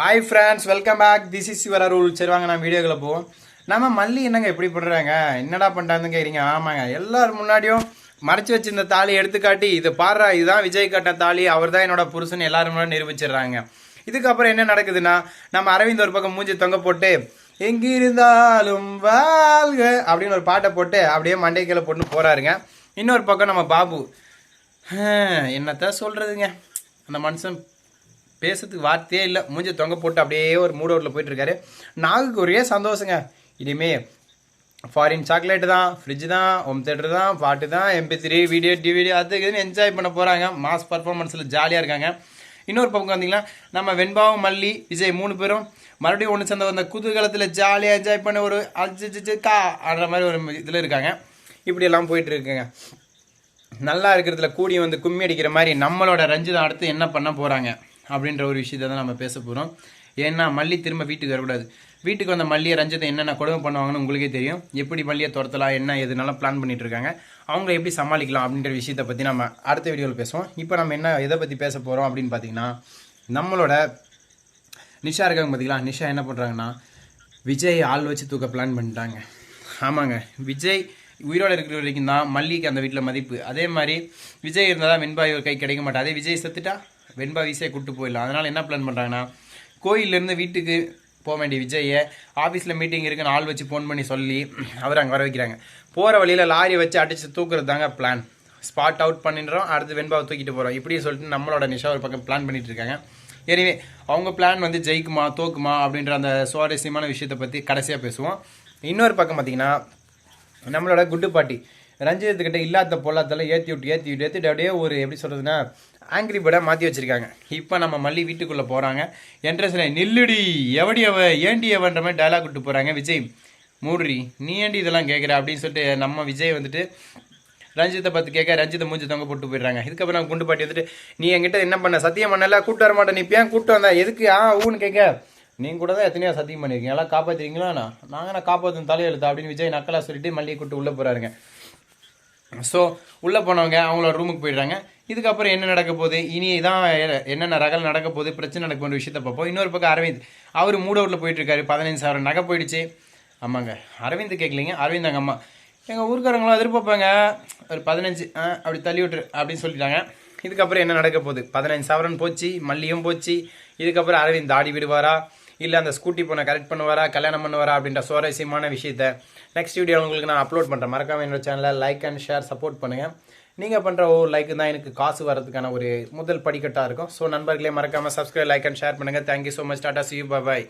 Hi friends, welcome back. This is your Arul. சரி வாங்க, நான் வீடியோக்குள்ள போவோம். நம்ம மல்லி என்னங்க எப்படி பண்ணுறாங்க, என்னடா பண்ணுறாங்கன்னு கேட்குறீங்க. ஆமாங்க, எல்லாரும் முன்னாடியும் மறைச்சி வச்சிருந்த தாலி எடுத்துக்காட்டி இது பாடுறா, இதுதான் விஜய் கட்ட தாலி, அவர் தான் என்னோட புருஷன் எல்லாரும் முன்னாடி நிரூபிச்சிடுறாங்க. இதுக்கப்புறம் என்ன நடக்குதுன்னா, நம்ம அரவிந்த் ஒரு பக்கம் மூஞ்சி தொங்க போட்டு எங்கிருந்தாலும் வாழ்க அப்படின்னு ஒரு பாட்டை போட்டு அப்படியே மண்டைக்கில போட்டு போறாருங்க. இன்னொரு பக்கம் நம்ம பாபு என்னத்த சொல்றதுங்க, அந்த மனுஷன் பேசுறதுக்கு வார்த்தையே இல்லை, மூஞ்சி தொங்க போட்டு அப்படியே ஒரு மூட் அவுட்டில் போயிட்டு இருக்காரு. நாகுக்கு ஒரே சந்தோஷங்க. இனிமே ஃபாரின் சாக்லேட்டு தான், ஃப்ரிட்ஜ் தான், ஹோம் தேட்டர் தான், பாட்டு தான், MP3 வீடியோ டிவிடி அது இதுன்னு என்ஜாய் பண்ண போகிறாங்க. மாஸ் பர்ஃபார்மன்ஸில் ஜாலியாக இருக்காங்க. இன்னொரு பக்கம் வந்தீங்கன்னா நம்ம வெண்பாவும் மல்லி விஜய் 3 பேரும் மறுபடியும் ஒன்று சேர்ந்த அந்த குதூகலத்தில் ஜாலியாக என்ஜாய் பண்ண ஒரு கா ஆடுற மாதிரி ஒரு இதில் இருக்காங்க. இப்படியெல்லாம் போயிட்டு இருக்குங்க. நல்லா இருக்கிறதுல கூடி வந்து கும்மி அடிக்கிற மாதிரி நம்மளோட ரஞ்சிதம் அடுத்து என்ன பண்ண போகிறாங்க அப்படின்ற ஒரு விஷயத்தை தான் நம்ம பேச போகிறோம். ஏன்னா மல்லி திரும்ப வீட்டுக்கு வரக்கூடாது. வீட்டுக்கு வந்த மல்லியை ரஞ்சித்தை என்னென்ன கொடுமை பண்ணுவாங்கன்னு உங்களுக்கே தெரியும். எப்படி மல்லியை துரத்தலாம், என்ன எதுனாலும் பிளான் பண்ணிட்டு இருக்காங்க, அவங்க எப்படி சமாளிக்கலாம் அப்படின்ற விஷயத்தை பற்றி நம்ம அடுத்த வீடியோவில் பேசுவோம். இப்போ நம்ம என்ன எதை பற்றி பேச போகிறோம் அப்படின்னு பார்த்தீங்கன்னா, நம்மளோட நிஷா இருக்காங்க பார்த்தீங்களா. நிஷா என்ன பண்ணுறாங்கன்னா, விஜய் ஆள் வச்சு தூக்க பிளான் பண்ணிட்டாங்க. ஆமாங்க, விஜய் உயிரோடு இருக்கிற வரைக்கும் தான் மல்லிக்கு அந்த வீட்டில் மதிப்பு. அதே மாதிரி விஜய் இருந்தால் தான் வெண்பாய் ஒரு கை கிடைக்க மாட்டா. அதே விஜய் செத்துட்டா வெண்பா வீசே கூப்பிட்டு போயிடலாம். அதனால் என்ன பிளான் பண்ணுறாங்கன்னா, கோயிலேருந்து வீட்டுக்கு போக வேண்டிய விஜயை ஆஃபீஸில் மீட்டிங் இருக்குன்னு ஆள் வச்சு ஃபோன் பண்ணி சொல்லி அவர் அங்கே வர வைக்கிறாங்க. போகிற வழியில் லாரி வச்சு அடித்து தூக்குறது தாங்க பிளான். ஸ்பாட் அவுட் பண்ணிடுறோம், அடுத்து வெண்பாவை தூக்கிட்டு போகிறோம். இப்படின்னு சொல்லிட்டு நம்மளோட நிஷா ஒரு பக்கம் பிளான் பண்ணிட்டு இருக்காங்க. எனவே அவங்க பிளான் வந்து ஜெயிக்குமா தோக்குமா அப்படின்ற அந்த சுவாரஸ்யமான விஷயத்தை பற்றி கடைசியாக பேசுவோம். இன்னொரு பக்கம் பார்த்தீங்கன்னா, நம்மளோட குட்டு பாட்டி ரஞ்சிதத்துக்கிட்ட இல்லாத பொல்லாத்தெல்லாம் ஏற்றிட்டு அப்படியே ஒரு எப்படி சொல்கிறதுன்னா ஆங்கிரி பேர்டாக மாற்றி வச்சுருக்காங்க. இப்போ நம்ம மல்லி வீட்டுக்குள்ளே போகிறாங்க. என்ட்ரன்ஸில் நில்லுடி எவடி அவ ஏண்டி அவன்ற மாதிரி டைலாக் விட்டு போகிறாங்க. விஜய் மூடுறி நீ ஏண்டி இதெல்லாம் கேட்குற அப்படின்னு சொல்லிட்டு நம்ம விஜய் வந்துட்டு ரஞ்சித்தை பார்த்து கேட்க ரஞ்சித்தை மூஞ்சி தொங்க போட்டு போயிடுறாங்க. இதுக்கப்புறம் நம்ம குண்டு பாட்டி வந்துட்டு, நீ என்கிட்ட என்ன பண்ண, சத்தியம் பண்ணல, கூட்டு வர மாட்டேன், நீ ஏன் கூப்பிட்டு வந்தா, எதுக்கு ஊன்னு கேட்க, நீங்கள் கூட தான் எத்தனையோ சத்தியம் பண்ணியிருக்கீங்க, எல்லாம் காப்பாற்றுறீங்களா, நாங்கள் காப்பாற்றும் தலையெழுத்தா அப்படின்னு விஜய் நக்கலாக சொல்லிட்டு மல்லியை கூப்பிட்டு உள்ளே போகிறாருங்க. ஸோ உள்ளே போனவங்க அவங்களோட ரூமுக்கு போயிடுறாங்க. இதுக்கப்புறம் என்ன நடக்க போகுது, இனி தான் என்னென்ன ரகல் நடக்க போகுது, பிரச்சனை நடக்க போகிற விஷயத்த பார்ப்போம். இன்னொரு பக்கம் அரவிந்த் அவர் மூட் அவுட்டில் போயிட்டுருக்காரு. 15,000 நகை போயிடுச்சு. ஆமாங்க, அரவிந்த் கேட்கலிங்க, அரவிந்த் அங்கே அம்மா எங்கள் ஊருக்காரங்களும் எதிர்பார்ப்பாங்க, ஒரு 15 அப்படி தள்ளி விட்டுரு அப்படின்னு சொல்லிட்டாங்க. இதுக்கப்புறம் என்ன நடக்க போகுது, 15,000 போச்சு, மல்லியும் போச்சு. இதுக்கப்புறம் அரவிந்த் ஆடி விடுவாரா, இல்லை அந்த ஸ்கூட்டி பொண்ணை கரெக்ட் பண்ணுவாரா, கல்யாணம் பண்ணுவாரா அப்படின்ற சுவாரஸ்யமான விஷயத்தை நெக்ஸ்ட் வீடியோ உங்களுக்கு நான் அப்லோட் பண்ணுறேன். மறக்காம என்னோட சேனலை லைக் அண்ட் ஷேர் சப்போர்ட் பண்ணுங்கள். நீங்கள் பண்ணுற ஒவ்வொரு லைக்கு தான் எனக்கு காசு வரதுக்கான ஒரு முதல் படிக்கட்டாக இருக்கும். ஸோ நண்பர்களே, மறக்காமல் சப்ஸ்கிரைப், லைக் அண்ட் ஷேர் பண்ணுங்கள். Thank you so much. Tata, see you, bye bye.